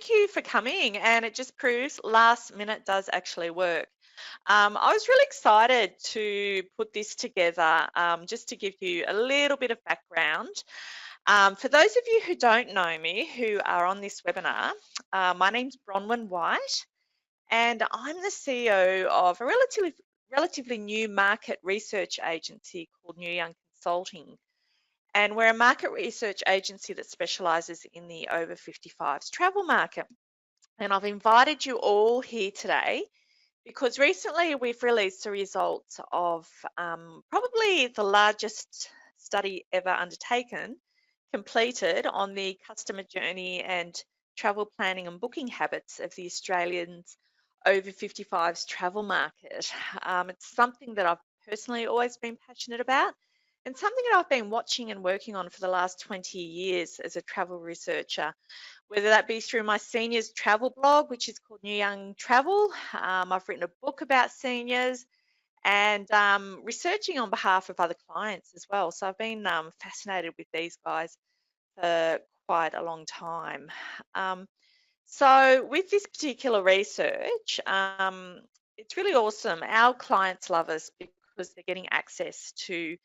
thank you for coming. And it just proves last minute does actually work. I was really excited to put this together just to give you a little bit of background. For those of you who don't know me, who are on this webinar, my name's Bronwyn White, and I'm the CEO of a relatively new market research agency called New Young Consulting. And we're a market research agency that specialises in the over 55s travel market. And I've invited you all here today because recently we've released the results of probably the largest study ever undertaken, completed on the customer journey and travel planning and booking habits of the Australians over 55s travel market. It's something that I've personally always been passionate about and something that I've been watching and working on for the last 20 years as a travel researcher, whether that be through my seniors travel blog, which is called New Young Travel. I've written a book about seniors and researching on behalf of other clients as well. So I've been fascinated with these guys for quite a long time. So with this particular research, it's really awesome. Our clients love us because they're getting access to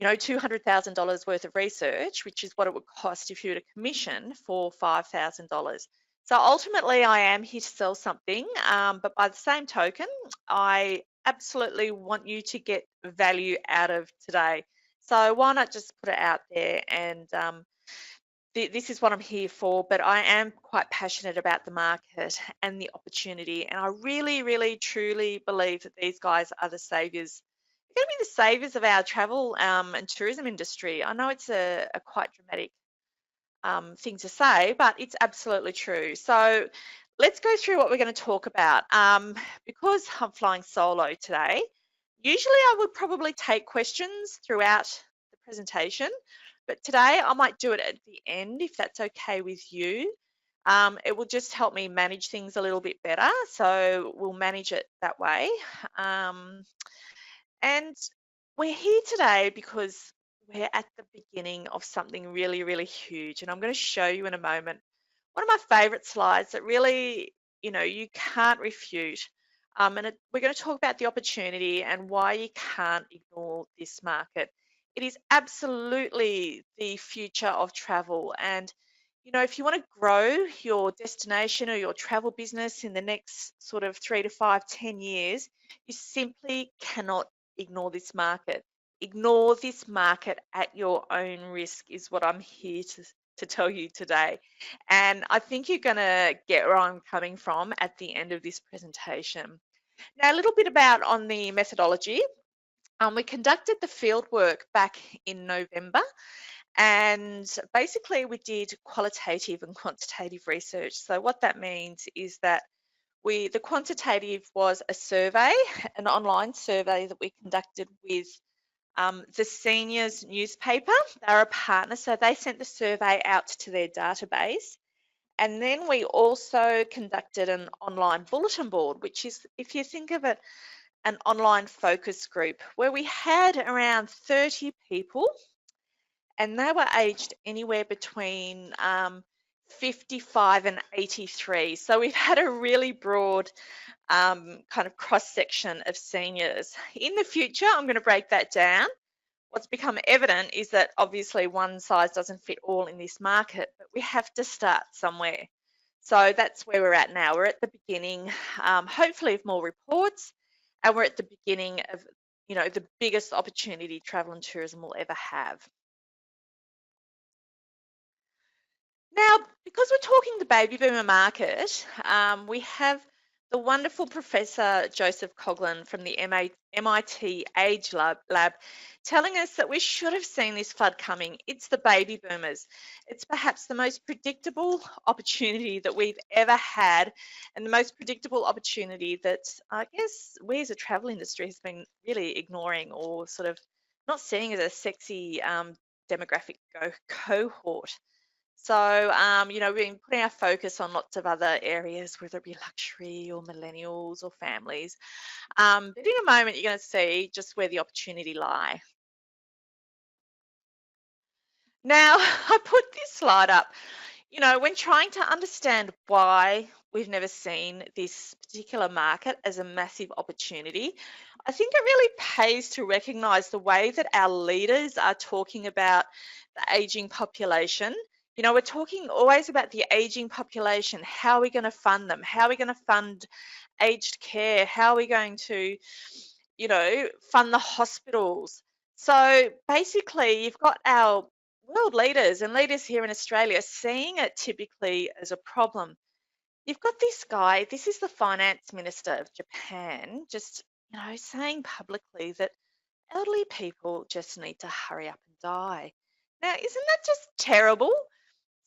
$200,000 worth of research, which is what it would cost if you were to commission for $5,000. So ultimately, I am here to sell something, but by the same token, I absolutely want you to get value out of today. So why not just put it out there? And this is what I'm here for, but I am quite passionate about the market and the opportunity. And I really, really, truly believe that these guys are the saviors. They're going to be the saviors of our travel and tourism industry. I know it's a quite dramatic thing to say, but it's absolutely true. So let's go through what we're going to talk about. Because I'm flying solo today, usually I would probably take questions throughout the presentation, but today I might do it at the end if that's okay with you. It will just help me manage things a little bit better, so we'll manage it that way. And we're here today because we're at the beginning of something really, really huge. And I'm going to show you in a moment one of my favorite slides that really, you can't refute. We're going to talk about the opportunity and why you can't ignore this market. It is absolutely the future of travel. And, if you want to grow your destination or your travel business in the next sort of 3 to 5, 10 years, you simply cannot ignore this market. Ignore this market at your own risk is what I'm here to tell you today. And I think you're going to get where I'm coming from at the end of this presentation. Now, a little bit about on the methodology. We conducted the field work back in November, and basically we did qualitative and quantitative research. So what that means is that the quantitative was a survey, an online survey that we conducted with the Seniors newspaper. They're a partner, so they sent the survey out to their database. And then we also conducted an online bulletin board, which is, if you think of it, an online focus group where we had around 30 people, and they were aged anywhere between 55 and 83. So we've had a really broad kind of cross-section of seniors. In the future, I'm going to break that down. What's become evident is that obviously one size doesn't fit all in this market, but we have to start somewhere. So that's where we're at now. We're at the beginning, hopefully, of more reports, and we're at the beginning of, the biggest opportunity travel and tourism will ever have. Now, because we're talking the baby boomer market, we have the wonderful Professor Joseph Coughlin from the MIT Age Lab telling us that we should have seen this flood coming. It's the baby boomers. It's perhaps the most predictable opportunity that we've ever had, and the most predictable opportunity that I guess we as a travel industry has been really ignoring or sort of not seeing as a sexy demographic cohort. So, we've been putting our focus on lots of other areas, whether it be luxury or millennials or families. But in a moment, you're going to see just where the opportunity lie. Now, I put this slide up. When trying to understand why we've never seen this particular market as a massive opportunity, I think it really pays to recognize the way that our leaders are talking about the aging population. We're talking always about the aging population. How are we going to fund them? How are we going to fund aged care? How are we going to, fund the hospitals? So basically, you've got our world leaders and leaders here in Australia seeing it typically as a problem. You've got this guy, this is the finance minister of Japan, just, saying publicly that elderly people just need to hurry up and die. Now, isn't that just terrible?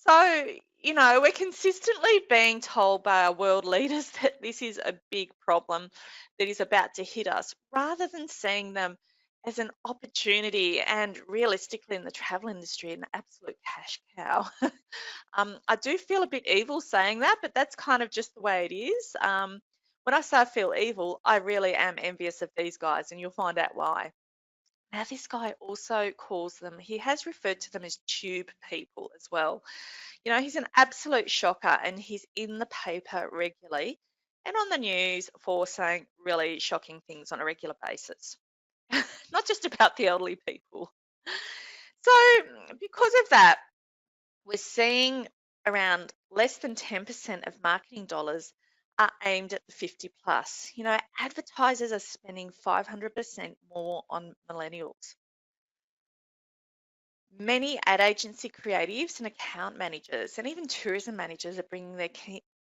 So, we're consistently being told by our world leaders that this is a big problem that is about to hit us, rather than seeing them as an opportunity and realistically in the travel industry, an absolute cash cow. I do feel a bit evil saying that, but that's kind of just the way it is. When I say I feel evil, I really am envious of these guys, and you'll find out why. Now, this guy also calls them, he has referred to them as tube people as well. He's an absolute shocker and he's in the paper regularly and on the news for saying really shocking things on a regular basis, not just about the elderly people. So, because of that, we're seeing around less than 10% of marketing dollars are aimed at the 50 plus. Advertisers are spending 500% more on millennials. Many ad agency creatives and account managers and even tourism managers are bringing their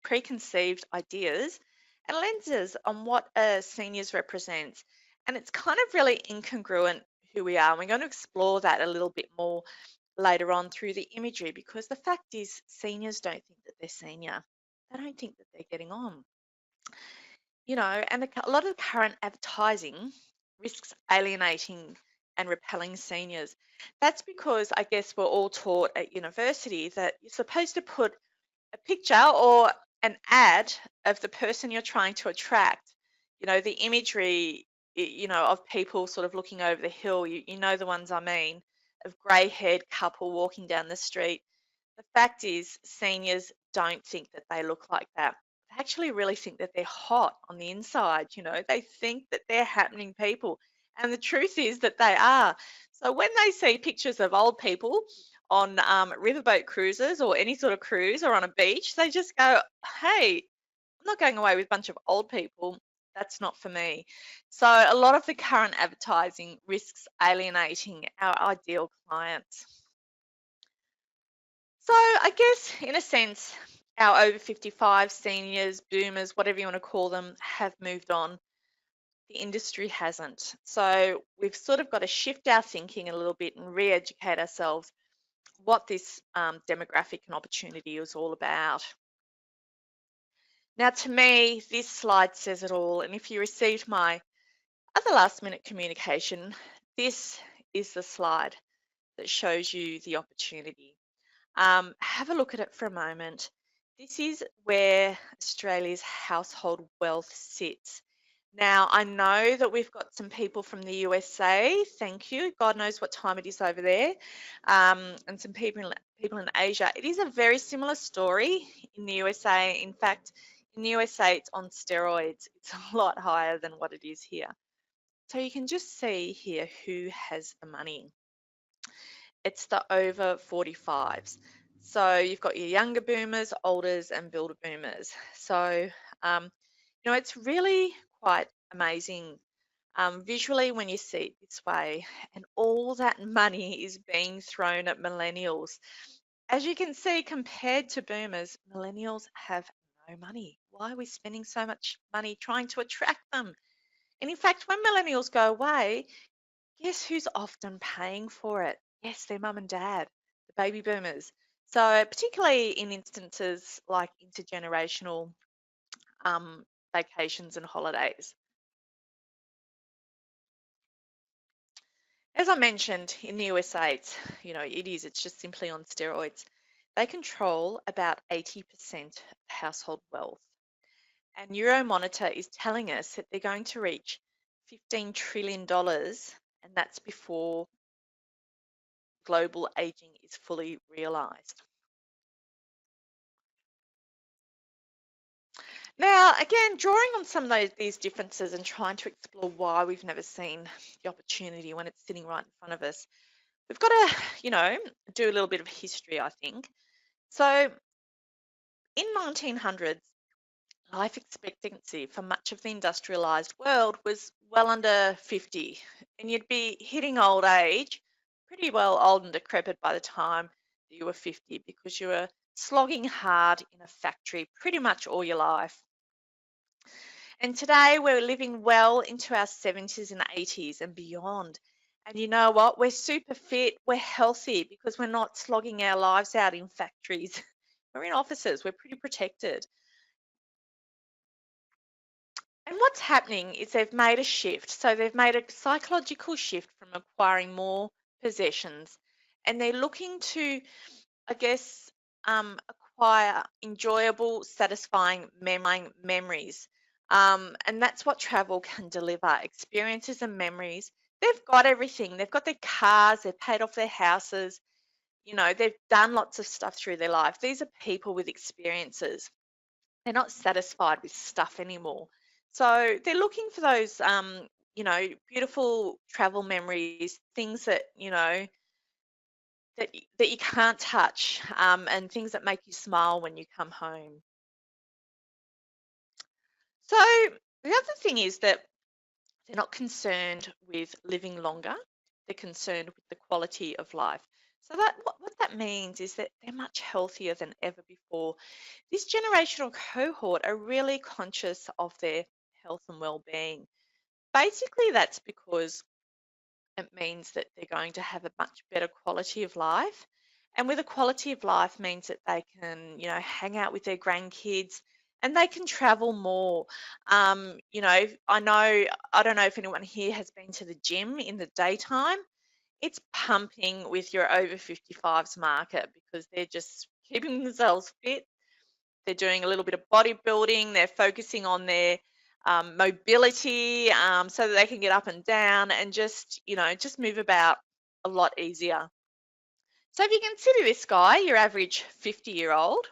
preconceived ideas and lenses on what a seniors represents. And it's kind of really incongruent who we are. And we're going to explore that a little bit more later on through the imagery, because the fact is seniors don't think that they're senior. They don't think that they're getting on. And a lot of current advertising risks alienating and repelling seniors. That's because I guess we're all taught at university that you're supposed to put a picture or an ad of the person you're trying to attract. The imagery, of people sort of looking over the hill, you know the ones I mean, of grey-haired couple walking down the street. The fact is, seniors don't think that they look like that. They actually really think that they're hot on the inside. They think that they're happening people. And the truth is that they are. So when they see pictures of old people on riverboat cruises or any sort of cruise or on a beach, they just go, hey, I'm not going away with a bunch of old people. That's not for me. So a lot of the current advertising risks alienating our ideal clients. So I guess in a sense, our over 55 seniors, boomers, whatever you want to call them, have moved on. The industry hasn't. So we've sort of got to shift our thinking a little bit and re-educate ourselves what this demographic and opportunity is all about. Now, to me, this slide says it all. And if you received my other last minute communication, this is the slide that shows you the opportunity. Have a look at it for a moment. This is where Australia's household wealth sits. Now, I know that we've got some people from the USA. Thank you. God knows what time it is over there. And some people in Asia. It is a very similar story in the USA. In fact, in the USA, it's on steroids. It's a lot higher than what it is here. So you can just see here who has the money. It's the over 45s. So you've got your younger boomers, olders, and builder boomers. So, it's really quite amazing visually when you see it this way. And all that money is being thrown at millennials. As you can see, compared to boomers, millennials have no money. Why are we spending so much money trying to attract them? And in fact, when millennials go away, guess who's often paying for it? Yes, their mum and dad, the baby boomers. So, particularly in instances like intergenerational vacations and holidays. As I mentioned, in the USA, it's just simply on steroids. They control about 80% of household wealth. And Euromonitor is telling us that they're going to reach $15 trillion, and that's before global aging is fully realised. Now, again, drawing on some of these differences and trying to explore why we've never seen the opportunity when it's sitting right in front of us, we've got to, do a little bit of history, I think. So, in 1900s, life expectancy for much of the industrialized world was well under 50, and you'd be hitting old age, pretty well old and decrepit by the time that you were 50 because you were slogging hard in a factory pretty much all your life. And today we're living well into our 70s and 80s and beyond. And you know what? We're super fit, we're healthy because we're not slogging our lives out in factories. We're in offices, we're pretty protected. And what's happening is they've made a shift. So they've made a psychological shift from acquiring more possessions, and they're looking to, I guess, acquire enjoyable, satisfying memories. And that's what travel can deliver, experiences and memories. They've got everything. They've got their cars, they've paid off their houses, they've done lots of stuff through their life. These are people with experiences. They're not satisfied with stuff anymore. So they're looking for those, beautiful travel memories, things that, that you can't touch, and things that make you smile when you come home. So the other thing is that they're not concerned with living longer. They're concerned with the quality of life. So that what that means is that they're much healthier than ever before. This generational cohort are really conscious of their health and well-being. Basically, that's because it means that they're going to have a much better quality of life. And with a quality of life means that they can, hang out with their grandkids and they can travel more. I don't know if anyone here has been to the gym in the daytime. It's pumping with your over 55s market because they're just keeping themselves fit. They're doing a little bit of bodybuilding. They're focusing on their mobility, so that they can get up and down and just move about a lot easier. So if you consider this guy, your average 50-year-old,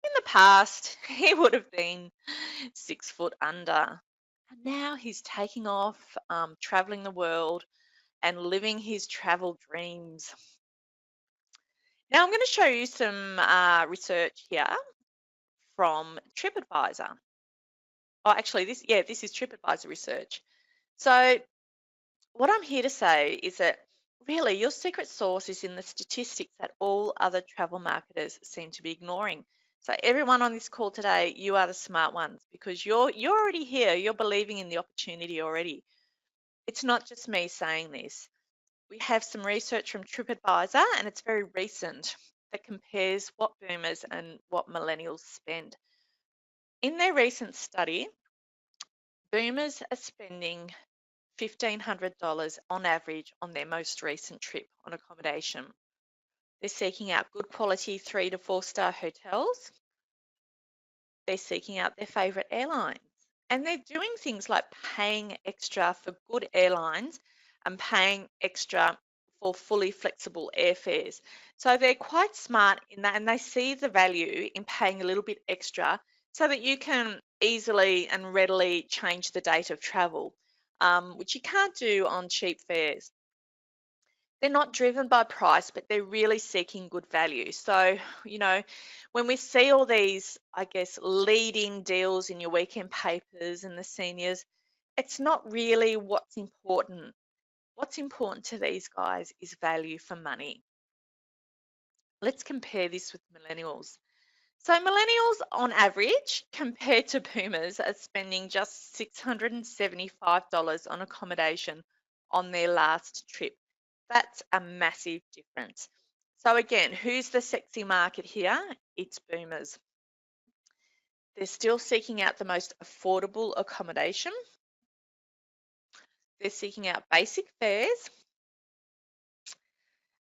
in the past, he would have been 6 foot under. And now he's taking off, traveling the world and living his travel dreams. Now I'm going to show you some research here from TripAdvisor. Oh, actually, this is TripAdvisor research. So what I'm here to say is that really your secret sauce is in the statistics that all other travel marketers seem to be ignoring. So everyone on this call today, you are the smart ones because you're already here. You're believing in the opportunity already. It's not just me saying this. We have some research from TripAdvisor, and it's very recent, that compares what boomers and what millennials spend. In their recent study, boomers are spending $1,500 on average on their most recent trip on accommodation. They're seeking out good quality 3 to 4 star hotels. They're seeking out their favourite airlines. And they're doing things like paying extra for good airlines and paying extra for fully flexible airfares. So they're quite smart in that, and they see the value in paying a little bit extra so that you can easily and readily change the date of travel, which you can't do on cheap fares. They're not driven by price, but they're really seeking good value. So, when we see all these, I guess, lead-in deals in your weekend papers and the seniors, it's not really what's important. What's important to these guys is value for money. Let's compare this with millennials. So millennials on average, compared to boomers, are spending just $675 on accommodation on their last trip. That's a massive difference. So again, who's the sexy market here? It's boomers. They're still seeking out the most affordable accommodation. They're seeking out basic fares.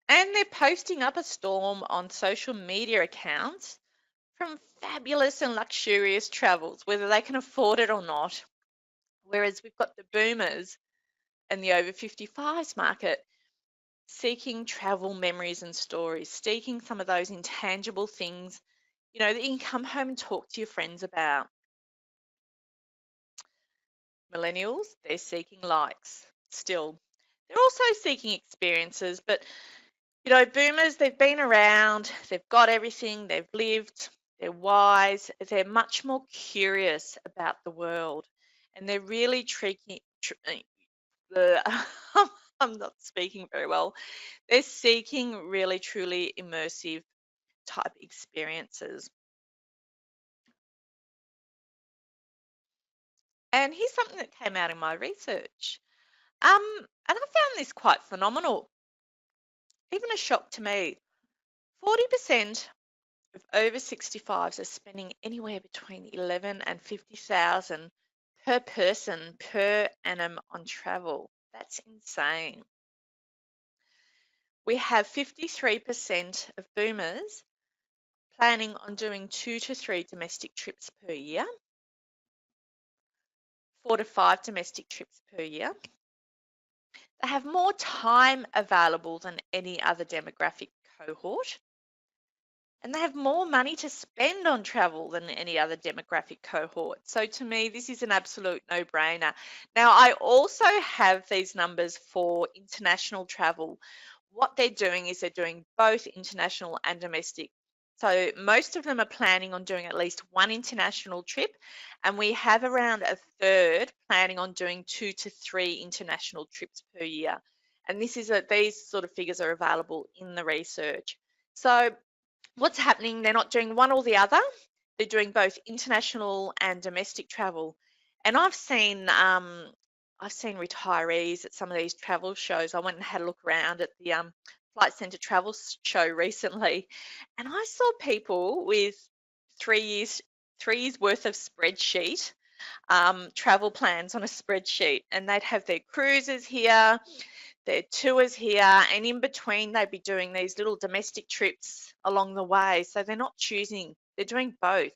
And they're posting up a storm on social media accounts from fabulous and luxurious travels, whether they can afford it or not. Whereas we've got the boomers and the over 55s market seeking travel memories and stories, seeking some of those intangible things, that you can come home and talk to your friends about. Millennials, they're seeking likes still. They're also seeking experiences, but boomers, they've been around, they've got everything, they've lived, they're wise, they're much more curious about the world, and they're really tricky. The I'm not speaking very well. They're seeking really, truly immersive type experiences. And here's something that came out in my research. And I found this quite phenomenal, even a shock to me. 40% of over 65s are spending anywhere between 11 and 50,000 per person per annum on travel. That's insane. We have 53% of boomers planning on doing 2 to 3 domestic trips per year, 4 to 5 domestic trips per year. They have more time available than any other demographic cohort, and they have more money to spend on travel than any other demographic cohort. So to me, this is an absolute no-brainer. Now, I also have these numbers for international travel. What they're doing is they're doing both international and domestic. So most of them are planning on doing at least one international trip, and we have around a third planning on doing 2 to 3 international trips per year. And these sort of figures are available in the research. So what's happening? They're not doing one or the other. They're doing both international and domestic travel. And I've seen retirees at some of these travel shows. I went and had a look around at the Flight Centre Travel Show recently, and I saw people with 3 years worth of spreadsheet travel plans on a spreadsheet, and they'd have their cruises here, their tours here, and in between they'd be doing these little domestic trips along the way. So they're not choosing, they're doing both.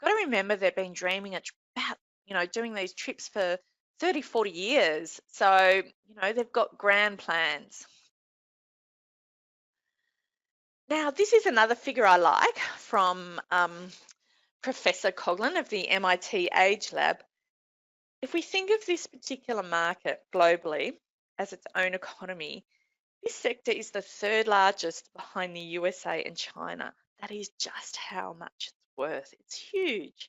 Got to remember they've been dreaming about, doing these trips for 30, 40 years. So, they've got grand plans. Now, this is another figure I like from Professor Coughlin of the MIT Age Lab. If we think of this particular market globally as its own economy, this sector is the third largest behind the USA and China. That is just how much it's worth. It's huge.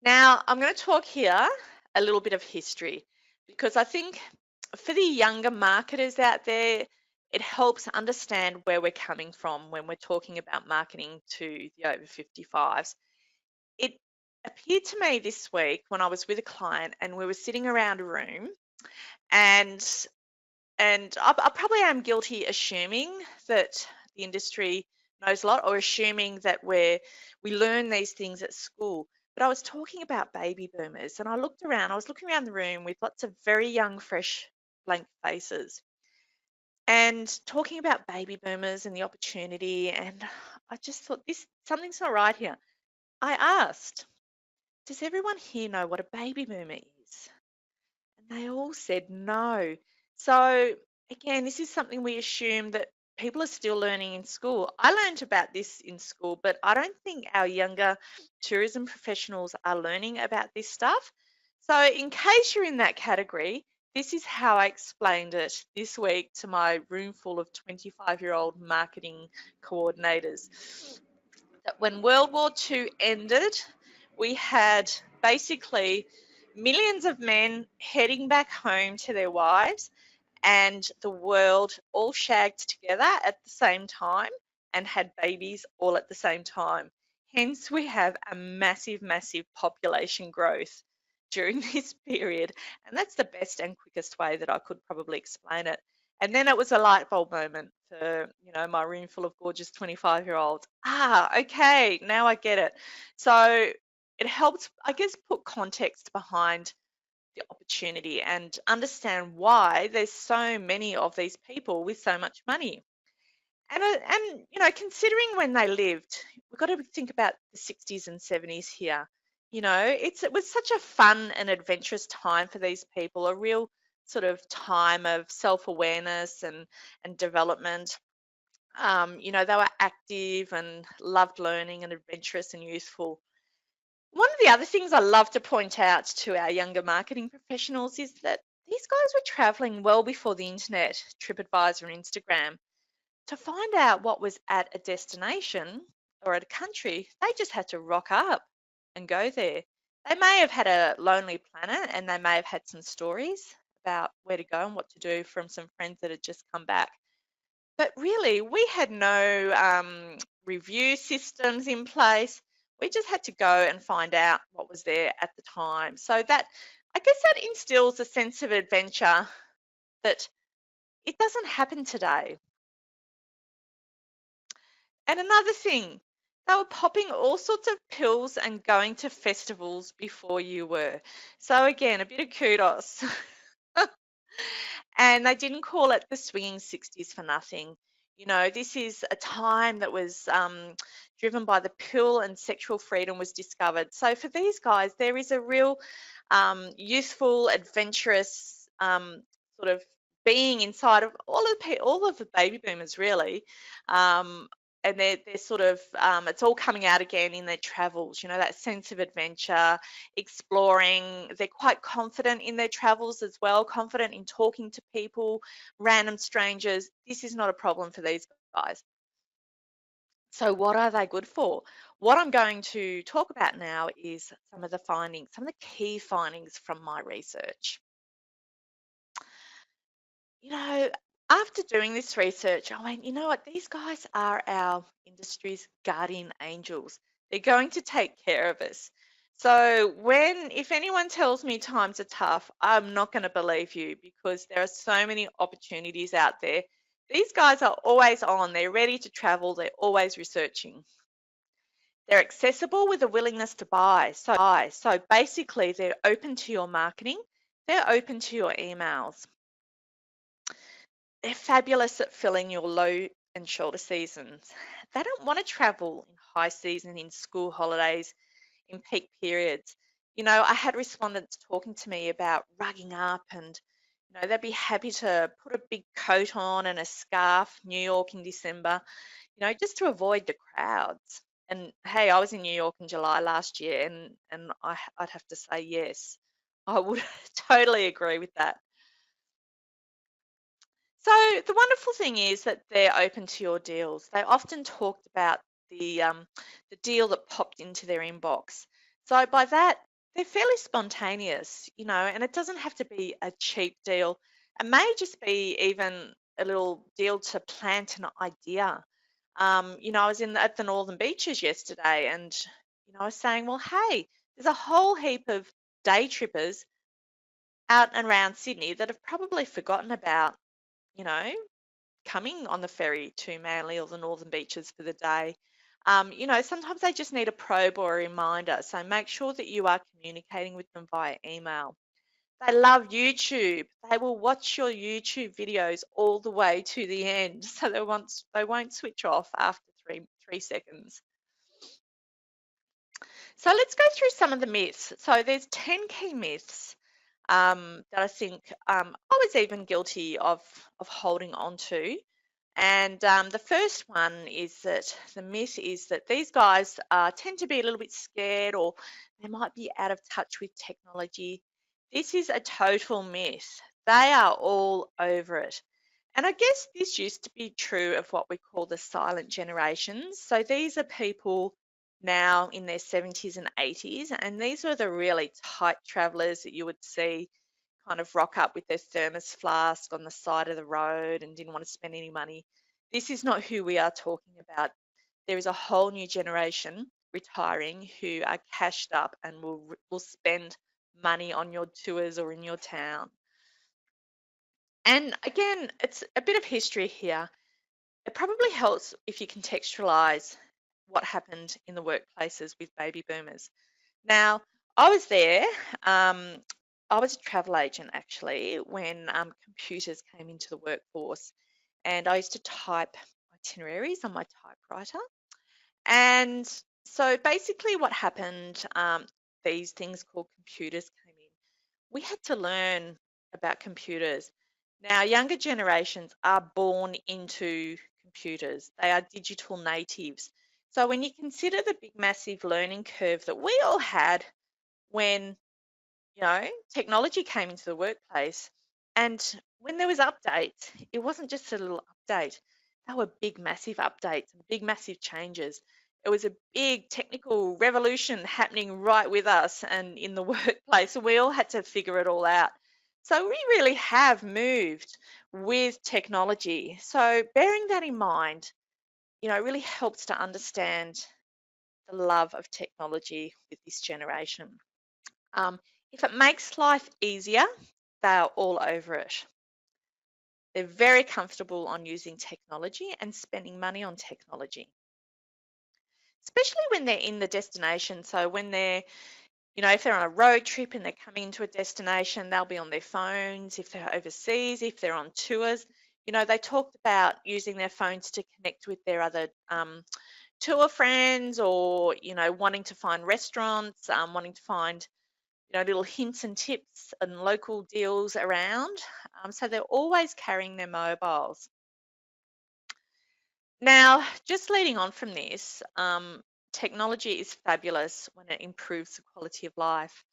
Now, I'm going to talk here a little bit of history, because I think for the younger marketers out there, it helps understand where we're coming from when we're talking about marketing to the over 55s. It appeared to me this week when I was with a client and we were sitting around a room, and I probably am guilty assuming that the industry knows a lot, or assuming that we learn these things at school. But I was talking about baby boomers, and I was looking around the room with lots of very young, fresh, blank faces, and talking about baby boomers and the opportunity. And I just thought, something's not right here. I asked, does everyone here know what a baby boomer is? And they all said no. So again, this is something we assume that people are still learning in school. I learned about this in school, but I don't think our younger tourism professionals are learning about this stuff. So in case you're in that category, this is how I explained it this week to my room full of 25-year-old marketing coordinators. That when World War II ended, we had basically millions of men heading back home to their wives, and the world all shagged together at the same time and had babies all at the same time. Hence, we have a massive, massive population growth during this period. And that's the best and quickest way that I could probably explain it. And then it was a light bulb moment for, my room full of gorgeous 25-year-olds. Okay, now I get it. So it helps, I guess, put context behind the opportunity and understand why there's so many of these people with so much money. And considering when they lived, we've got to think about the 60s and 70s here. It was such a fun and adventurous time for these people, a real sort of time of self-awareness and development. They were active and loved learning and adventurous and youthful. One of the other things I love to point out to our younger marketing professionals is that these guys were traveling well before the internet, TripAdvisor and Instagram. To find out what was at a destination or at a country, they just had to rock up and go there. They may have had a lonely planet and they may have had some stories about where to go and what to do from some friends that had just come back. But really, we had no review systems in place. We just had to go and find out what was there at the time. So that, I guess that instills a sense of adventure that it doesn't happen today. And another thing, they were popping all sorts of pills and going to festivals before you were. So again, a bit of kudos. And they didn't call it the swinging 60s for nothing. You know, this is a time that was driven by the pill and sexual freedom was discovered. So for these guys, there is a real youthful, adventurous sort of being inside of all of the baby boomers, really. Um, and they're sort of it's all coming out again in their travels. You know, that sense of adventure, exploring. They're quite confident in their travels as well, confident in talking to people, random strangers. This is not a problem for these guys. So, what are they good for? What I'm going to talk about now is some of the findings, some of the key findings from my research. You know, after doing this research, I went, you know what, these guys are our industry's guardian angels. They're going to take care of us. So if anyone tells me times are tough, I'm not going to believe you because there are so many opportunities out there. These guys are always on. They're ready to travel. They're always researching. They're accessible with a willingness to buy. So basically, they're open to your marketing. They're open to your emails. They're fabulous at filling your low and shoulder seasons. They don't want to travel in high season, in school holidays, in peak periods. You know, I had respondents talking to me about rugging up and, you know, they'd be happy to put a big coat on and a scarf, New York in December, you know, just to avoid the crowds. And hey, I was in New York in July last year and I'd have to say yes. I would totally agree with that. So the wonderful thing is that they're open to your deals. They often talked about the deal that popped into their inbox. So by that, they're fairly spontaneous, you know, and it doesn't have to be a cheap deal. It may just be even a little deal to plant an idea. You know, I was at the Northern Beaches yesterday, and you know, I was saying, well, hey, there's a whole heap of day trippers out and around Sydney that have probably forgotten about, you know, coming on the ferry to Manly or the Northern Beaches for the day. You know, sometimes they just need a probe or a reminder. So make sure that you are communicating with them via email. They love YouTube. They will watch your YouTube videos all the way to the end. So they won't switch off after three seconds. So let's go through some of the myths. So there's 10 key myths that I think I was even guilty of holding on to. And the first one is that the myth is that these guys tend to be a little bit scared or they might be out of touch with technology. This is a total myth. They are all over it. And I guess this used to be true of what we call the silent generations. So these are people now in their 70s and 80s, and these were the really tight travelers that you would see kind of rock up with their thermos flask on the side of the road and didn't want to spend any money. This is not who we are talking about. There is a whole new generation retiring who are cashed up and will spend money on your tours or in your town. And again, it's a bit of history here. It probably helps if you contextualize what happened in the workplaces with baby boomers. Now, I was there. I was a travel agent actually when computers came into the workforce, and I used to type itineraries on my typewriter. And so basically, what happened, these things called computers came in. We had to learn about computers. Now, younger generations are born into computers, they are digital natives. So when you consider the big, massive learning curve that we all had when, technology came into the workplace, and when there was updates, it wasn't just a little update. They were big, massive updates and big, massive changes. It was a big technical revolution happening right with us and in the workplace, and we all had to figure it all out. So we really have moved with technology. So bearing that in mind, really helps to understand the love of technology with this generation. If it makes life easier, they are all over it. They're very comfortable on using technology and spending money on technology, especially when they're in the destination. So when they're, if they're on a road trip and they're coming into a destination, they'll be on their phones. If they're overseas, if they're on tours, they talked about using their phones to connect with their other tour friends, or, wanting to find restaurants, wanting to find little hints and tips and local deals around. So they're always carrying their mobiles. Now, just leading on from this, technology is fabulous when it improves the quality of life.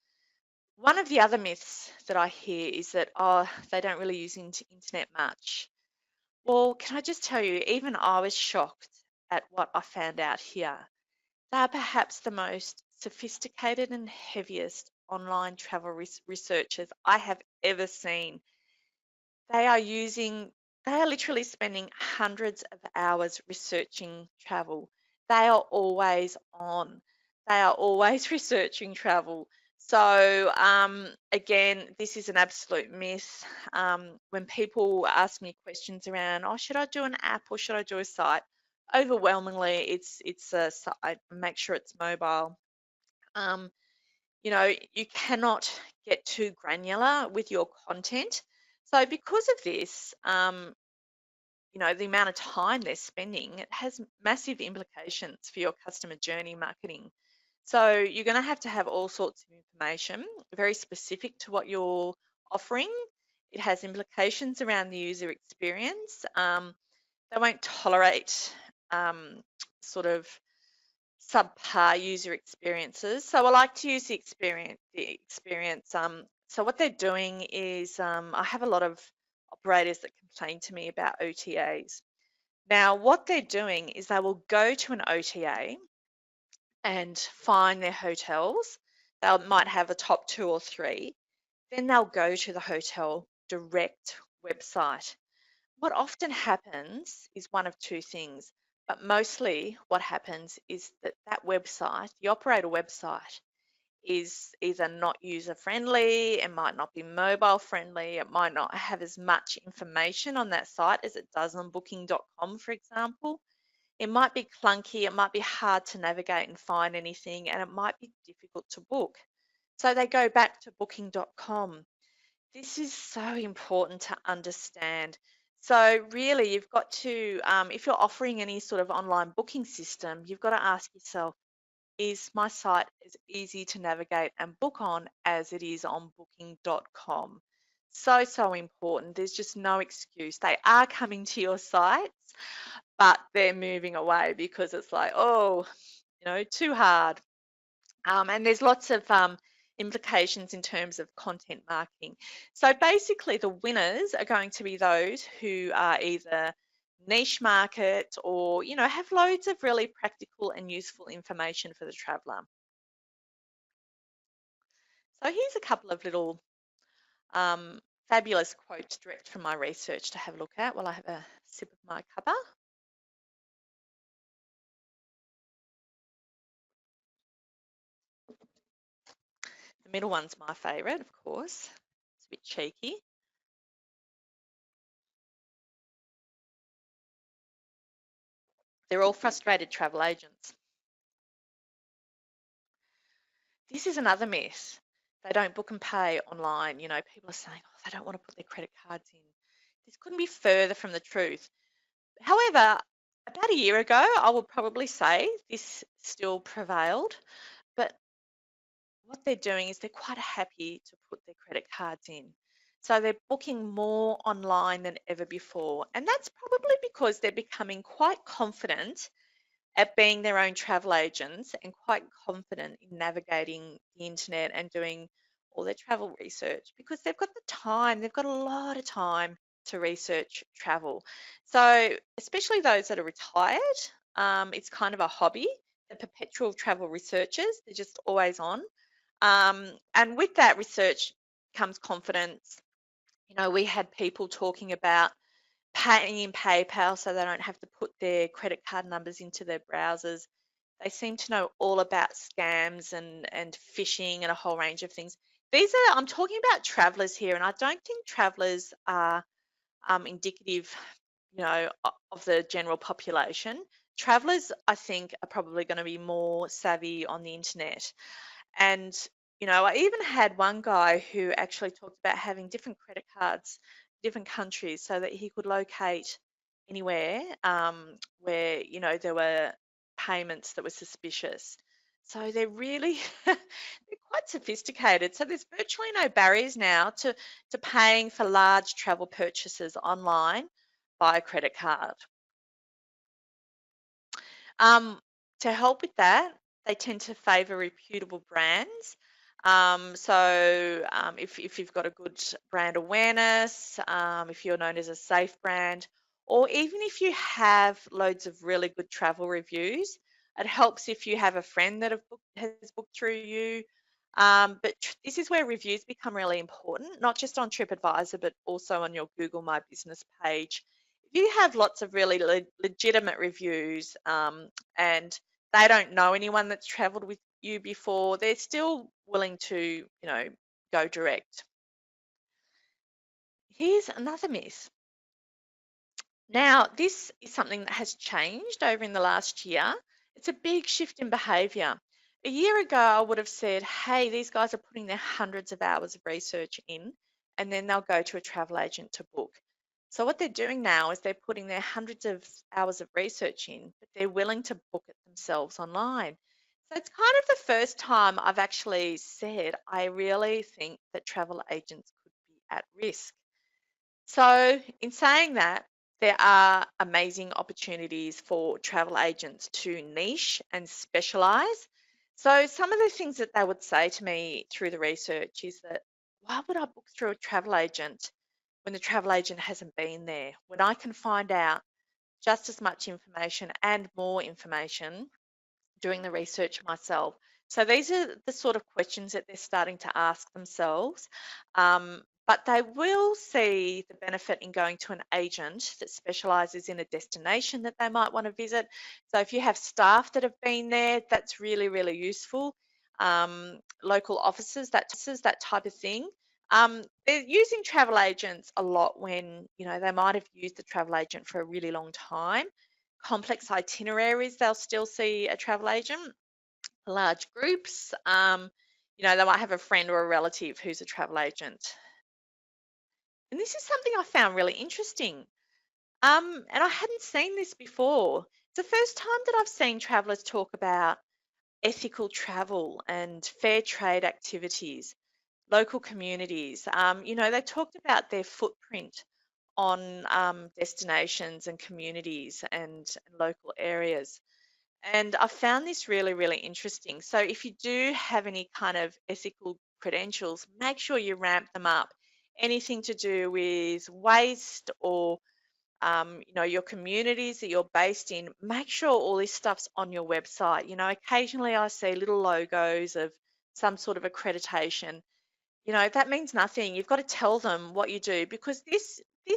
One of the other myths that I hear is that, they don't really use internet much. Well, can I just tell you, even I was shocked at what I found out here. They are perhaps the most sophisticated and heaviest online travel researchers I have ever seen. They are they are literally spending hundreds of hours researching travel. They are always on. They are always researching travel. So, again, this is an absolute myth. When people ask me questions around, should I do an app or should I do a site? Overwhelmingly, it's a site. Make sure it's mobile. Um, you cannot get too granular with your content. So because of this, the amount of time they're spending, it has massive implications for your customer journey marketing. So you're going to have all sorts of information, very specific to what you're offering. It has implications around the user experience. They won't tolerate sort of subpar user experiences. So I like to use the experience. So what they're doing is, I have a lot of operators that complain to me about OTAs. Now, what they're doing is they will go to an OTA and find their hotels. They might have a top 2 or 3. Then they'll go to the hotel direct website. What often happens is one of two things, but mostly what happens is that website, the operator website, is either not user friendly, it might not be mobile friendly, it might not have as much information on that site as it does on booking.com, for example. It might be clunky, it might be hard to navigate and find anything, and it might be difficult to book. So they go back to booking.com. This is so important to understand. So really, you've got to, if you're offering any sort of online booking system, you've got to ask yourself, is my site as easy to navigate and book on as it is on booking.com? So, so important. There's just no excuse. They are coming to your sites, but they're moving away because it's like, too hard. And there's lots of implications in terms of content marketing. So basically, the winners are going to be those who are either niche market or, have loads of really practical and useful information for the traveller. So here's a couple of little fabulous quotes direct from my research to have a look at while I have a sip of my cuppa. The middle one's my favourite, of course. It's a bit cheeky. They're all frustrated travel agents. This is another myth. They don't book and pay online. People are saying, they don't want to put their credit cards in. This couldn't be further from the truth. However, about a year ago, I would probably say this still prevailed. But what they're doing is they're quite happy to put their credit cards in. So they're booking more online than ever before. And that's probably because they're becoming quite confident at being their own travel agents and quite confident in navigating the internet and doing all their travel research because they've got the time, they've got a lot of time to research travel. So, especially those that are retired, it's kind of a hobby. The perpetual travel researchers, they're just always on. And with that research comes confidence. We had people talking about paying in PayPal so they don't have to put their credit card numbers into their browsers. They seem to know all about scams and phishing and a whole range of things. I'm talking about travelers here, and I don't think travelers are indicative, of the general population. Travelers, I think, are probably going to be more savvy on the internet. And, I even had one guy who actually talked about having different credit cards, different countries, so that he could locate anywhere where, there were payments that were suspicious. So they're really, they're quite sophisticated. So there's virtually no barriers now to paying for large travel purchases online by a credit card. Um, to help with that, they tend to favour reputable brands. If you've got a good brand awareness, if you're known as a safe brand, or even if you have loads of really good travel reviews, it helps if you have a friend that has booked through you. This is where reviews become really important, not just on TripAdvisor, but also on your Google My Business page. If you have lots of really legitimate reviews, and they don't know anyone that's traveled with you before, they're still willing to, go direct. Here's another myth. Now, this is something that has changed over in the last year. It's a big shift in behavior. A year ago, I would have said, hey, these guys are putting their hundreds of hours of research in, and then they'll go to a travel agent to book. So what they're doing now is they're putting their hundreds of hours of research in, but they're willing to book it themselves online. So it's kind of the first time I've actually said, I really think that travel agents could be at risk. So, in saying that, there are amazing opportunities for travel agents to niche and specialize. So, some of the things that they would say to me through the research is that why would I book through a travel agent when the travel agent hasn't been there? When I can find out just as much information and more information doing the research myself. So these are the sort of questions that they're starting to ask themselves. But they will see the benefit in going to an agent that specialises in a destination that they might want to visit. So if you have staff that have been there, that's really, really useful. Local offices, that type of thing. They're using travel agents a lot when, they might have used the travel agent for a really long time. Complex itineraries, they'll still see a travel agent. Large groups, they might have a friend or a relative who's a travel agent. And this is something I found really interesting. And I hadn't seen this before. It's the first time that I've seen travellers talk about ethical travel and fair trade activities, local communities. They talked about their footprint on destinations and communities and local areas. And I found this really, really interesting. So if you do have any kind of ethical credentials, make sure you ramp them up. Anything to do with waste or your communities that you're based in, make sure all this stuff's on your website. Occasionally I see little logos of some sort of accreditation. That means nothing. You've got to tell them what you do because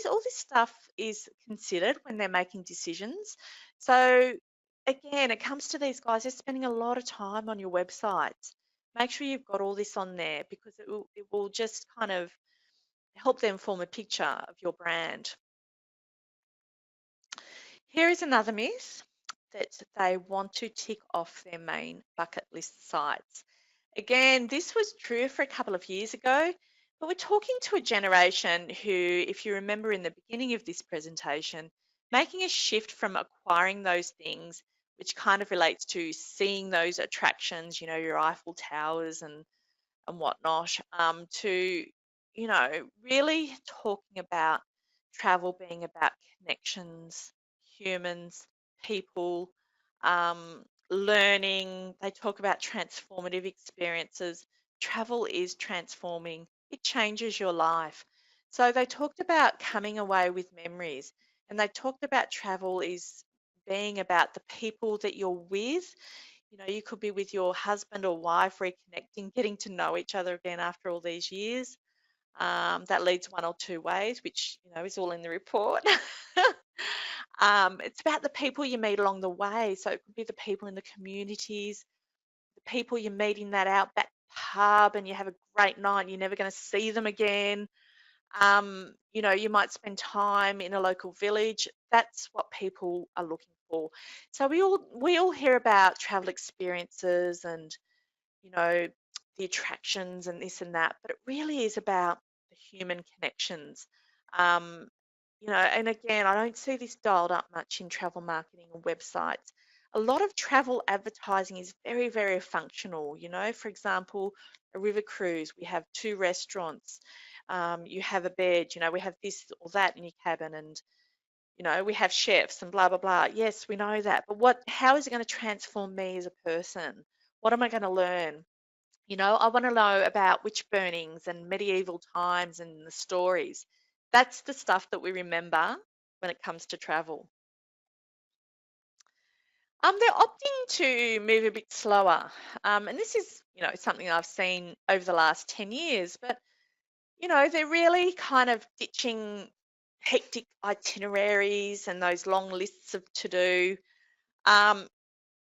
all this stuff is considered when they're making decisions. So again, it comes to these guys, they're spending a lot of time on your websites. Make sure you've got all this on there because it will just kind of help them form a picture of your brand. Here is another myth that they want to tick off their main bucket list sites. Again, this was true for a couple of years ago, but we're talking to a generation who, if you remember in the beginning of this presentation, making a shift from acquiring those things, which kind of relates to seeing those attractions, your Eiffel Towers and whatnot, to, really talking about travel being about connections, humans, people, learning. They talk about transformative experiences. Travel is transforming, it changes your life. So they talked about coming away with memories, and they talked about travel is being about the people that you're with. You know, you could be with your husband or wife, reconnecting, getting to know each other again after all these years. That leads one or two ways, which, you know, is all in the report. It's about the people you meet along the way. So it could be the people in the communities, the people you meet in that outback pub, and you have a great night and you're never going to see them again. You know, you might spend time in a local village. That's what people are looking for. So we all hear about travel experiences and, you know, the attractions and this and that, but it really is about the human connections. Um, you know, and again, I don't see this dialed up much in travel marketing or websites. A lot of travel advertising is very, very functional. You know, for example, a river cruise, we have two restaurants, you have a bed, you know, we have this or that in your cabin, and, you know, we have chefs and blah, blah, blah. Yes, we know that. But how is it going to transform me as a person? What am I going to learn? You know, I want to know about witch burnings and medieval times and the stories. That's the stuff that we remember when it comes to travel. They're opting to move a bit slower. And this is, you know, something I've seen over the last 10 years, but, you know, they're really kind of ditching hectic itineraries and those long lists of to do. Um,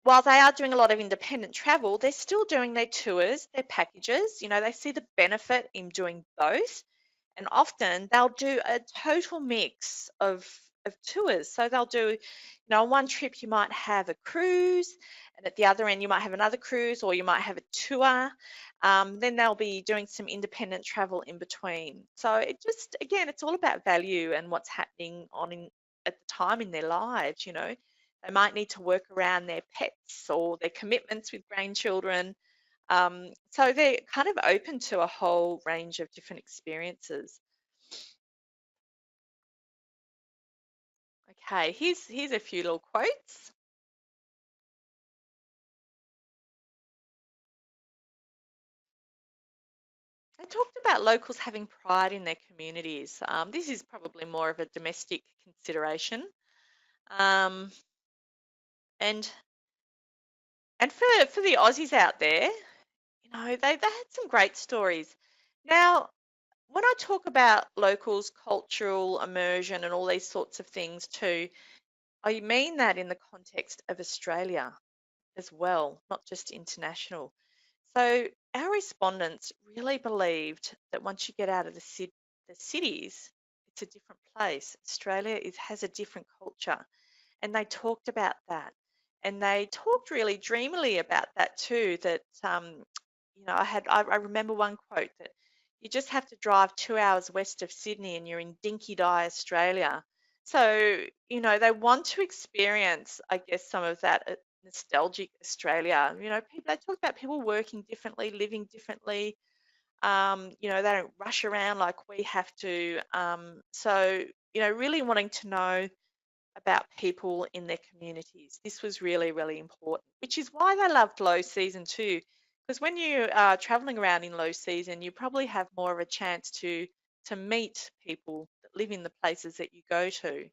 while they are doing a lot of independent travel, they're still doing their tours, their packages. You know, they see the benefit in doing both. And often they'll do a total mix of tours. So they'll do, you know, on one trip you might have a cruise, and at the other end you might have another cruise, or you might have a tour. Then they'll be doing some independent travel in between. So it just, again, it's all about value and what's happening at the time in their lives. You know, they might need to work around their pets or their commitments with grandchildren. So they're kind of open to a whole range of different experiences. Okay, here's a few little quotes. They talked about locals having pride in their communities. This is probably more of a domestic consideration. Um, and for the Aussies out there, you know, they had some great stories. Now, when I talk about locals, cultural immersion, and all these sorts of things too, I mean that in the context of Australia as well, not just international. So our respondents really believed that once you get out of the cities, it's a different place. Australia has a different culture, and they talked about that, and they talked really dreamily about that too. That you know, I remember one quote that you just have to drive 2 hours west of Sydney, and you're in Dinky Di, Australia. So, you know, they want to experience, I guess, some of that nostalgic Australia. You know, people, they talk about people working differently, living differently. You know, they don't rush around like we have to. So, you know, really wanting to know about people in their communities. This was really, really important, which is why they loved low season too. Because when you are traveling around in low season, you probably have more of a chance to meet people that live in the places that you go to.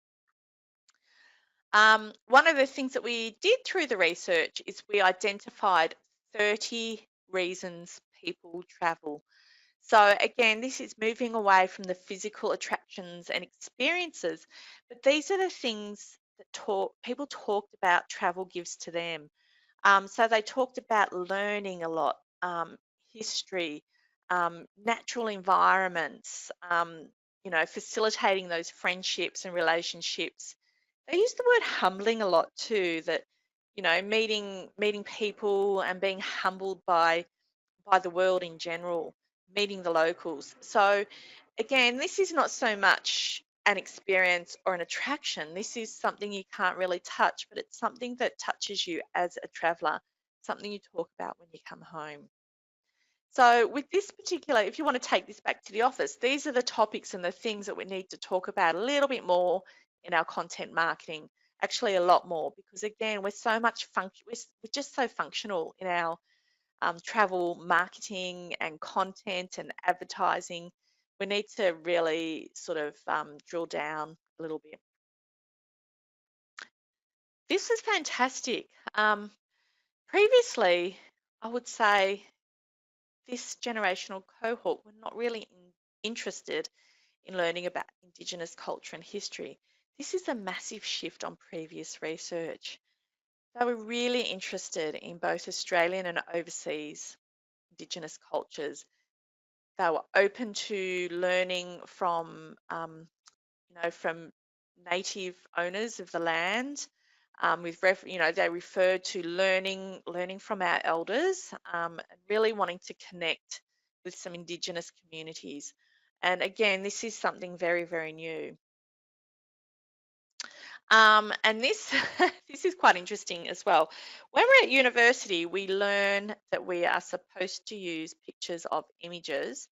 One of the things that we did through the research is we identified 30 reasons people travel. So again, this is moving away from the physical attractions and experiences, but these are the things that people talked about travel gives to them. So they talked about learning a lot, history, natural environments, you know, facilitating those friendships and relationships. They use the word humbling a lot too, that, you know, meeting people and being humbled by the world in general, meeting the locals. So again, this is not so much an experience or an attraction. This is something you can't really touch, but it's something that touches you as a traveller, something you talk about when you come home. So with this particular, if you want to take this back to the office, these are the topics and the things that we need to talk about a little bit more in our content marketing. actually a lot more, because again, we're so much we're just so functional in our travel marketing and content and advertising. We need to really sort of drill down a little bit. This was fantastic. Previously, I would say this generational cohort were not really interested in learning about Indigenous culture and history. This is a massive shift on previous research. They were really interested in both Australian and overseas Indigenous cultures. They were open to learning from, from native owners of the land. They referred to learning from our elders, and really wanting to connect with some Indigenous communities. And again, this is something very, very new. And this this is quite interesting as well. When we're at university, we learn that we are supposed to use pictures of images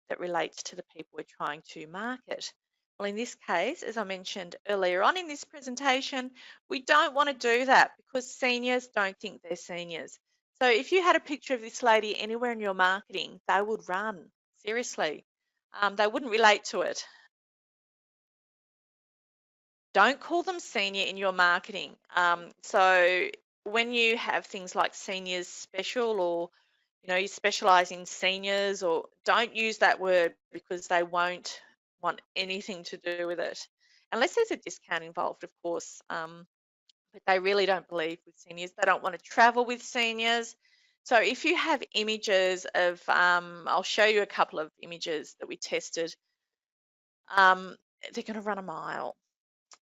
that relates to the people we're trying to market. Well, in this case, as I mentioned earlier on in this presentation, we don't want to do that because seniors don't think they're seniors. So if you had a picture of this lady anywhere in your marketing, they would run, seriously. They wouldn't relate to it. Don't call them senior in your marketing. So when you have things like seniors special, or you specialize in seniors, or don't use that word, because they won't want anything to do with it, unless there's a discount involved, of course. But they really don't believe with seniors. They don't want to travel with seniors. So if you have images of, I'll show you a couple of images that we tested. They're going to run a mile.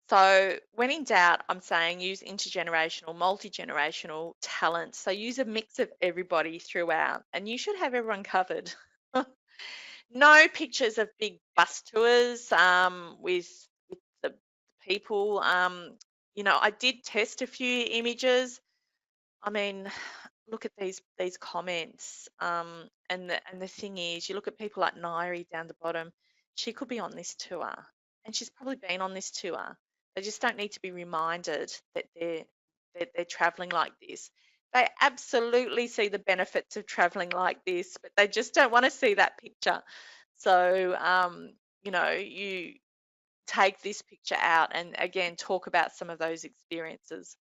So when in doubt, I'm saying use intergenerational, multi-generational talent. So use a mix of everybody throughout, and you should have everyone covered. No pictures of big bus tours with the people. I did test a few images. I mean, look at these comments. And the thing is, you look at people like Nairi down the bottom. She could be on this tour, and she's probably been on this tour. They just don't need to be reminded that they're traveling like this. They absolutely see the benefits of traveling like this, but they just don't want to see that picture. So, you take this picture out and again talk about some of those experiences.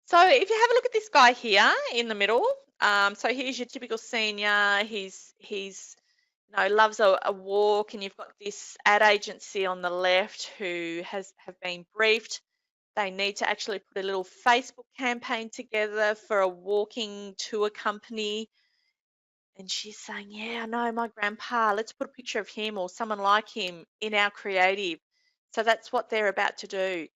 So if you have a look at this guy here in the middle, so here's your typical senior. He's loves a walk, and you've got this ad agency on the left who have been briefed. They need to actually put a little Facebook campaign together for a walking tour company. And she's saying, yeah, I know my grandpa. Let's put a picture of him or someone like him in our creative. So that's what they're about to do.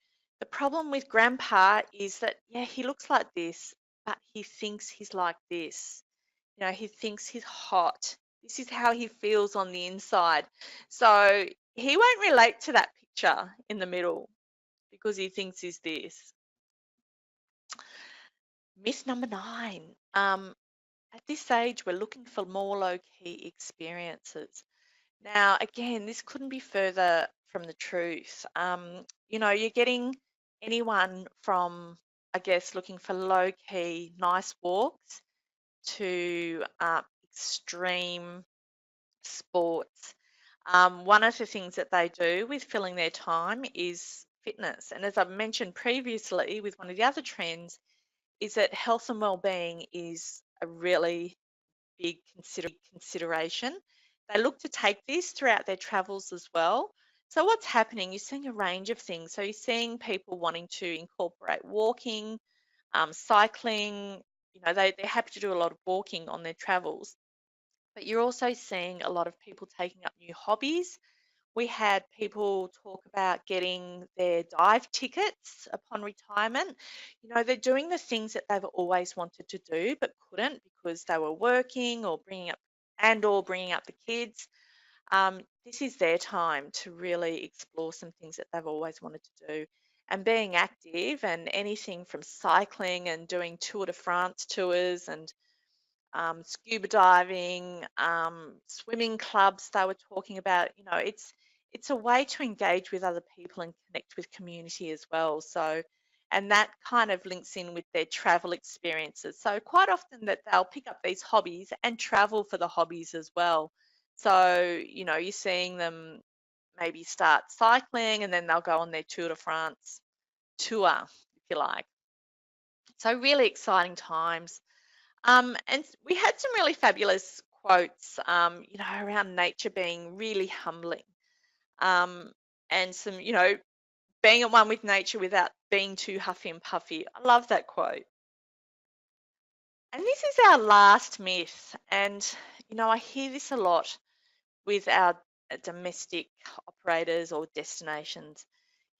The problem with grandpa is that, yeah, he looks like this, but he thinks he's like this. He thinks he's hot. This is how he feels on the inside. So he won't relate to that picture in the middle because he thinks he's this. Myth number 9. At this stage, we're looking for more low-key experiences. Now, again, this couldn't be further from the truth. You're getting anyone from, I guess, looking for low-key, nice walks to extreme sports. One of the things that they do with filling their time is fitness. And as I've mentioned previously with one of the other trends, is that health and well-being is a really big consideration. They look to take this throughout their travels as well. So what's happening? You're seeing a range of things. So you're seeing people wanting to incorporate walking, cycling. They're happy to do a lot of walking on their travels. But you're also seeing a lot of people taking up new hobbies. We had people talk about getting their dive tickets upon retirement. They're doing the things that they've always wanted to do but couldn't because they were working or bringing up the kids. This is their time to really explore some things that they've always wanted to do. And being active, and anything from cycling and doing Tour de France tours and scuba diving, swimming clubs they were talking about. it's a way to engage with other people and connect with community as well. So, and that kind of links in with their travel experiences. So quite often that they'll pick up these hobbies and travel for the hobbies as well. So, you're seeing them maybe start cycling and then they'll go on their Tour de France tour, if you like. So really exciting times. And we had some really fabulous quotes, around nature being really humbling, um, and some, being at one with nature without being too huffy and puffy. I love that quote. And this is our last myth. And, I hear this a lot with our domestic operators or destinations.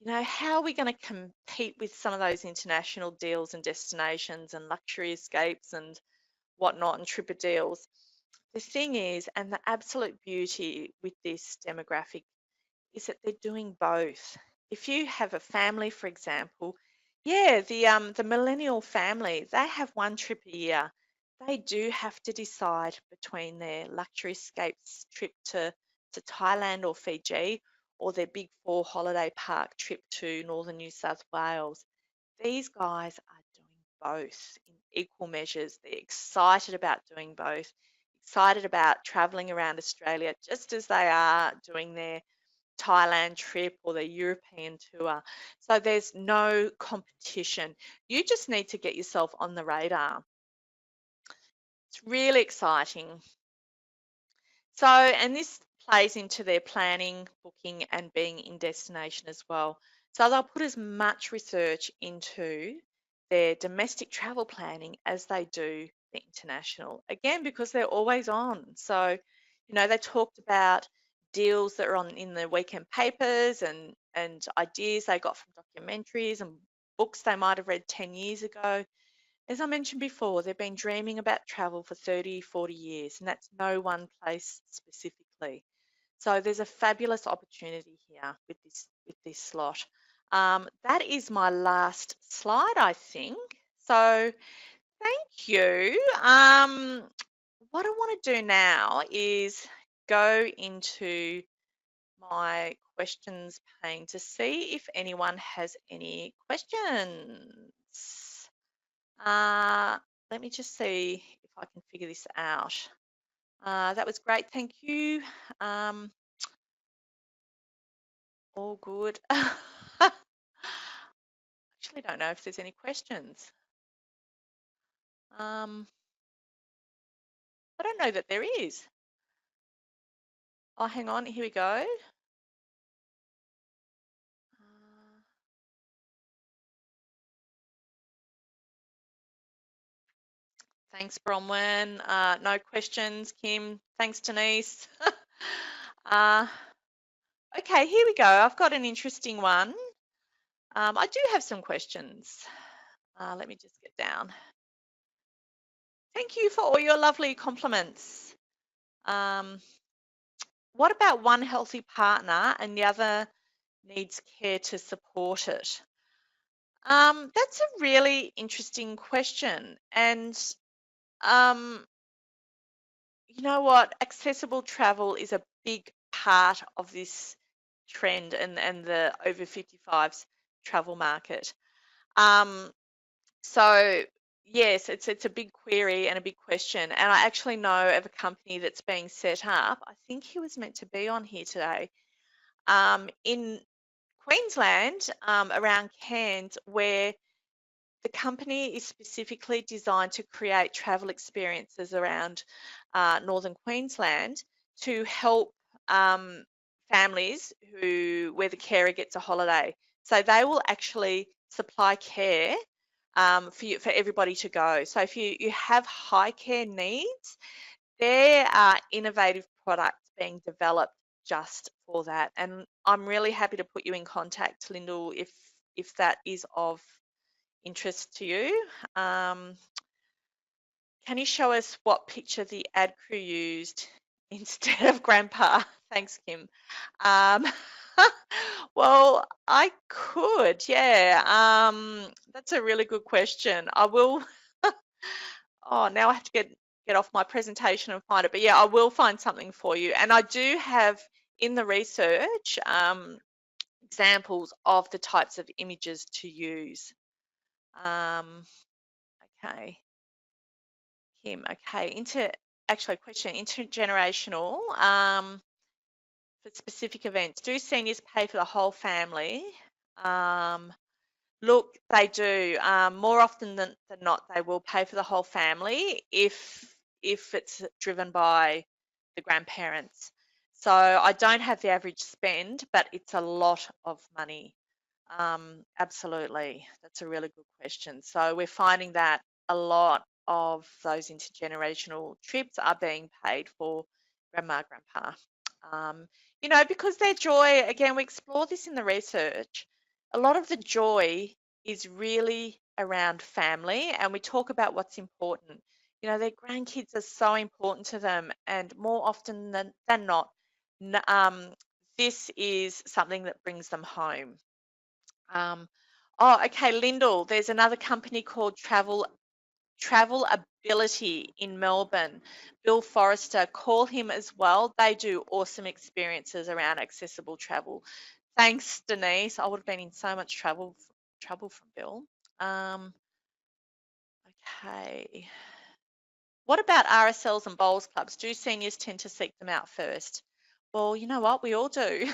How are we going to compete with some of those international deals and destinations and luxury escapes and whatnot and tripper deals? The thing is, and the absolute beauty with this demographic is that they're doing both. If you have a family, for example, yeah, the millennial family, they have one trip a year. They do have to decide between their luxury escapes trip to Thailand or Fiji or their big four holiday park trip to northern New South Wales. These guys are doing both in equal measures. They're excited about doing both, excited about traveling around Australia just as they are doing their Thailand trip or the European tour. So there's no competition. You just need to get yourself on the radar. It's really exciting. So, and this plays into their planning, booking, and being in destination as well. So they'll put as much research into their domestic travel planning as they do the international. Again, because they're always on. So, they talked about deals that are on in the weekend papers and ideas they got from documentaries and books they might have read 10 years ago. As I mentioned before, they've been dreaming about travel for 30, 40 years, and that's no one place specifically. So there's a fabulous opportunity here with this slot. That is my last slide, I think. So thank you. What I want to do now is go into my questions pane to see if anyone has any questions. Let me just see if I can figure this out. That was great, thank you. All good. Actually don't know if there's any questions. I don't know that there is. Oh, hang on, here we go. Thanks, Bronwyn. No questions, Kim. Thanks, Denise. Okay, here we go. I've got an interesting one. I do have some questions. Let me just get down. Thank you for all your lovely compliments. What about one healthy partner and the other needs care to support it? That's a really interesting question. And you know what? Accessible travel is a big part of this trend and the over 55s travel market. So yes, it's a big query and a big question. And I actually know of a company that's being set up. I think he was meant to be on here today, in Queensland, around Cairns, where the company is specifically designed to create travel experiences around northern Queensland to help families where the carer gets a holiday. So they will actually supply care for everybody to go. So if you have high care needs, there are innovative products being developed just for that. And I'm really happy to put you in contact, Lyndall, if that is of interest to you. Can you show us what picture the ad crew used instead of Grandpa? Thanks, Kim. Um, well, I could, yeah. That's a really good question. I will. Oh, now I have to get off my presentation and find it. But yeah, I will find something for you. And I do have, in the research examples of the types of images to use. Okay, Kim. Okay, question intergenerational. For specific events, do seniors pay for the whole family? Look, they do. More often than not, they will pay for the whole family if it's driven by the grandparents. So I don't have the average spend, but it's a lot of money. Absolutely. That's a really good question. So we're finding that a lot of those intergenerational trips are being paid for grandma, grandpa. Because their joy, again, we explore this in the research, a lot of the joy is really around family, and we talk about what's important. Their grandkids are so important to them, and more often than not, this is something that brings them home. Okay, Lyndall, there's another company called Travel Ability in Melbourne. Bill Forrester, call him as well. They do awesome experiences around accessible travel. Thanks, Denise. I would have been in so much trouble from Bill. Okay. What about RSLs and bowls clubs? Do seniors tend to seek them out first? Well, you know what? We all do.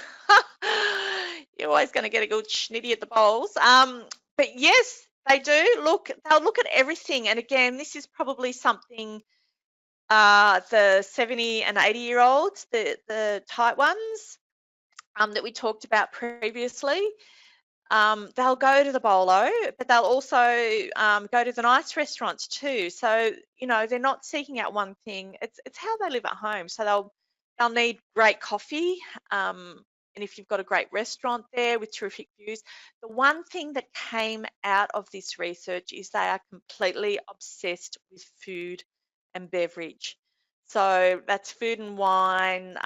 You're always going to get a good schnitty at the bowls. But yes, they do. They'll look at everything. And again, this is probably something the 70 and 80-year-olds, the tight ones that we talked about previously, they'll go to the bolo, but they'll also go to the nice restaurants too. So, they're not seeking out one thing. It's how they live at home. So they'll need great coffee. And if you've got a great restaurant there with terrific views, the one thing that came out of this research is they are completely obsessed with food and beverage. So that's food and wine,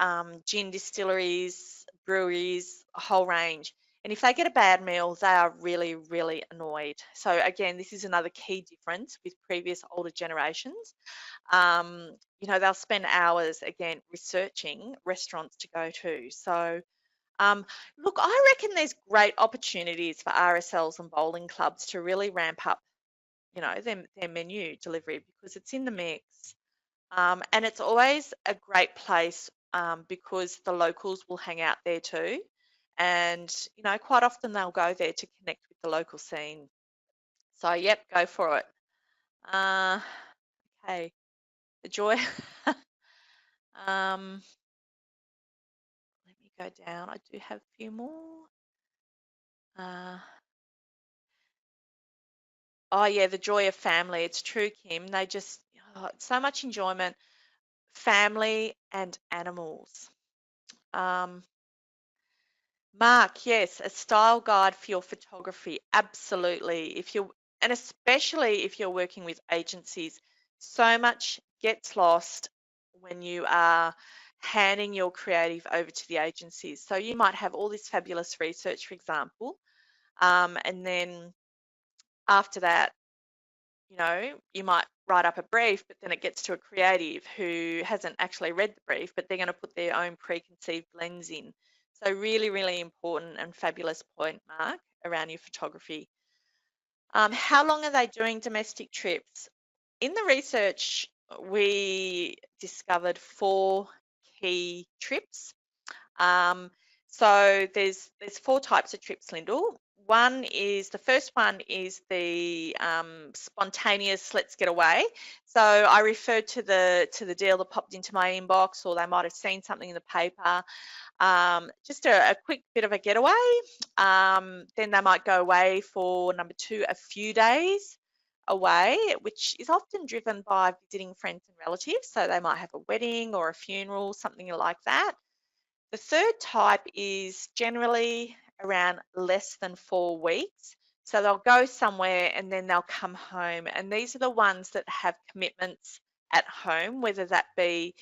gin distilleries, breweries, a whole range. And if they get a bad meal, they are really, really annoyed. So again, this is another key difference with previous older generations. They'll spend hours, again, researching restaurants to go to. So look, I reckon there's great opportunities for RSLs and bowling clubs to really ramp up, their menu delivery, because it's in the mix. And it's always a great place because the locals will hang out there too. And, quite often they'll go there to connect with the local scene. So, yep, go for it. Okay, the joy. Let me go down. I do have a few more. Oh, yeah, the joy of family. It's true, Kim. It's so much enjoyment. Family and animals. Mark, yes, a style guide for your photography. Absolutely. And especially if you're working with agencies, so much gets lost when you are handing your creative over to the agencies. So you might have all this fabulous research, for example, and then after that, you might write up a brief, but then it gets to a creative who hasn't actually read the brief, but they're going to put their own preconceived lens in. So really, really important and fabulous point, Mark, around your photography. How long are they doing domestic trips? In the research, we discovered 4 key trips. So there's 4 types of trips, Lyndall. The first one is the spontaneous let's get away. So I referred to the deal that popped into my inbox, or they might have seen something in the paper. Just a quick bit of a getaway. Then they might go away for number 2, a few days away, which is often driven by visiting friends and relatives. So they might have a wedding or a funeral, something like that. The third type is generally around less than 4 weeks. So they'll go somewhere and then they'll come home. And these are the ones that have commitments at home, whether that be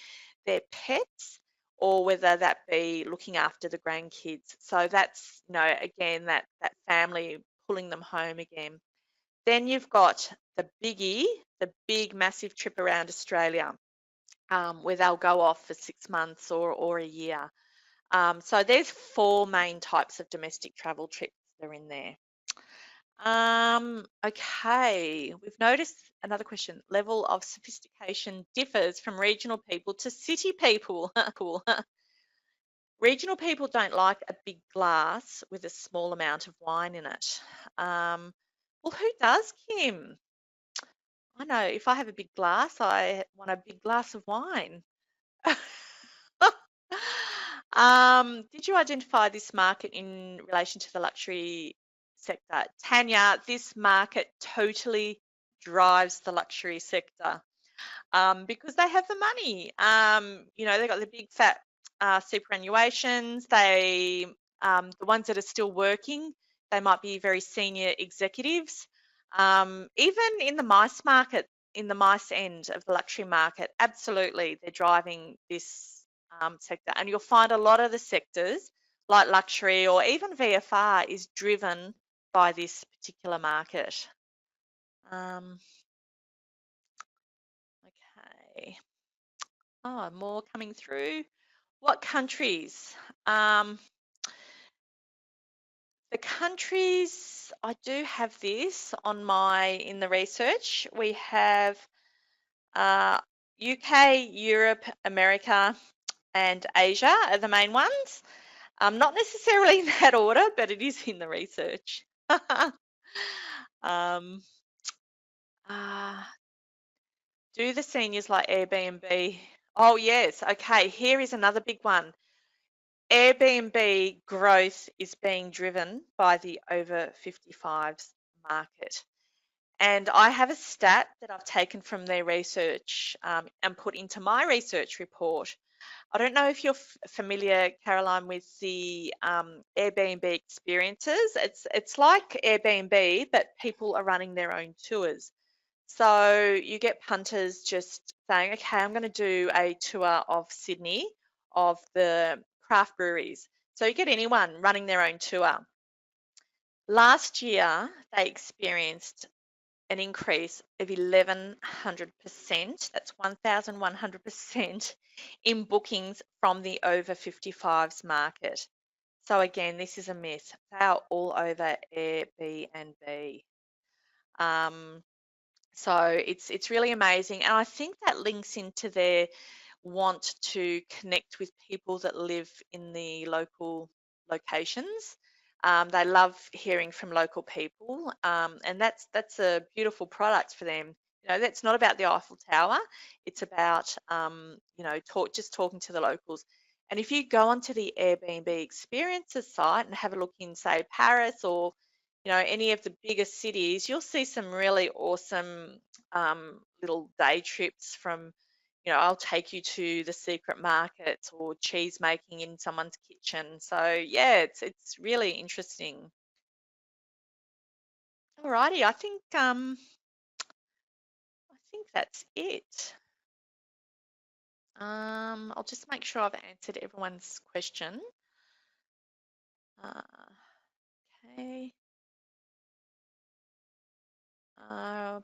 their pets or whether that be looking after the grandkids. So that's, again, that family pulling them home again. Then you've got the biggie, the big massive trip around Australia, where they'll go off for 6 months or a year. So there's 4 main types of domestic travel trips that are in there. Okay, we've noticed another question. Level of sophistication differs from regional people to city people. Cool. Regional people don't like a big glass with a small amount of wine in it. Well, who does, Kim? I know if I have a big glass, I want a big glass of wine. Did you identify this market in relation to the luxury sector? Tanya, this market totally drives the luxury sector because they have the money. They've got the big fat superannuations. The ones that are still working, they might be very senior executives. Even in the MICE market, in the MICE end of the luxury market, absolutely, they're driving this sector. And you'll find a lot of the sectors, like luxury or even VFR, is driven by this particular market. Okay. Oh, more coming through. What countries? The countries, I do have this in the research. We have UK, Europe, America, and Asia are the main ones. Not necessarily in that order, but it is in the research. um, uh, do the seniors like Airbnb? Oh, yes. Okay, here is another big one. Airbnb growth is being driven by the over 55s market. And I have a stat that I've taken from their research and put into my research report. I don't know if you're familiar, Caroline, with the Airbnb experiences. It's like Airbnb, but people are running their own tours. So you get punters just saying, okay, I'm going to do a tour of Sydney of the craft breweries. So you get anyone running their own tour. Last year, they experienced an increase of 1,100%. That's 1,100% in bookings from the over 55s market. So again, this is a myth. They are all over Airbnb. So it's really amazing, and I think that links into their want to connect with people that live in the local locations. They love hearing from local people, and that's a beautiful product for them. That's not about the Eiffel Tower. It's about just talking to the locals. And if you go onto the Airbnb experiences site and have a look in, say, Paris or any of the bigger cities, you'll see some really awesome little day trips from, I'll take you to the secret markets or cheese making in someone's kitchen. So yeah, it's really interesting. Alrighty, I think that's it. I'll just make sure I've answered everyone's question. Okay. Uh,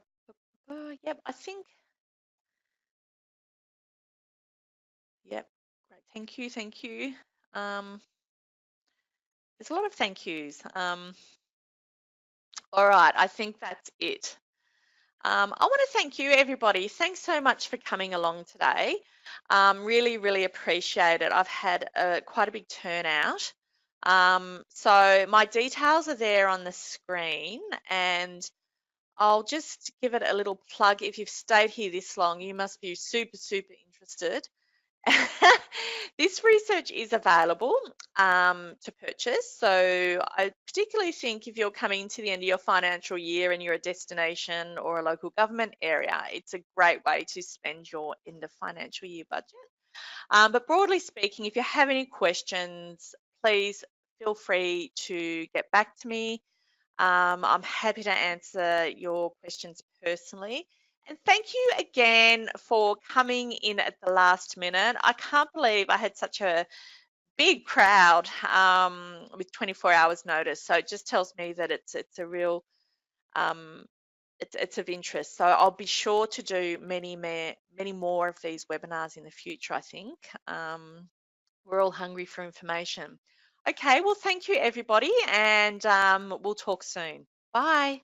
yep, I think. Yep. Great. Thank you. Thank you. There's a lot of thank yous. All right, I think that's it. I want to thank you, everybody. Thanks so much for coming along today. Really, really appreciate it. I've had quite a big turnout. So my details are there on the screen, and I'll just give it a little plug. If you've stayed here this long, you must be super, super interested. This research is available to purchase. So I particularly think if you're coming to the end of your financial year and you're a destination or a local government area, it's a great way to spend your end of financial year budget. But broadly speaking, if you have any questions, please feel free to get back to me. I'm happy to answer your questions personally. And thank you again for coming in at the last minute. I can't believe I had such a big crowd with 24 hours notice. So it just tells me that it's a real um, it's of interest. So I'll be sure to do many more of these webinars in the future, I think. We're all hungry for information. Okay, well, thank you, everybody, and we'll talk soon. Bye.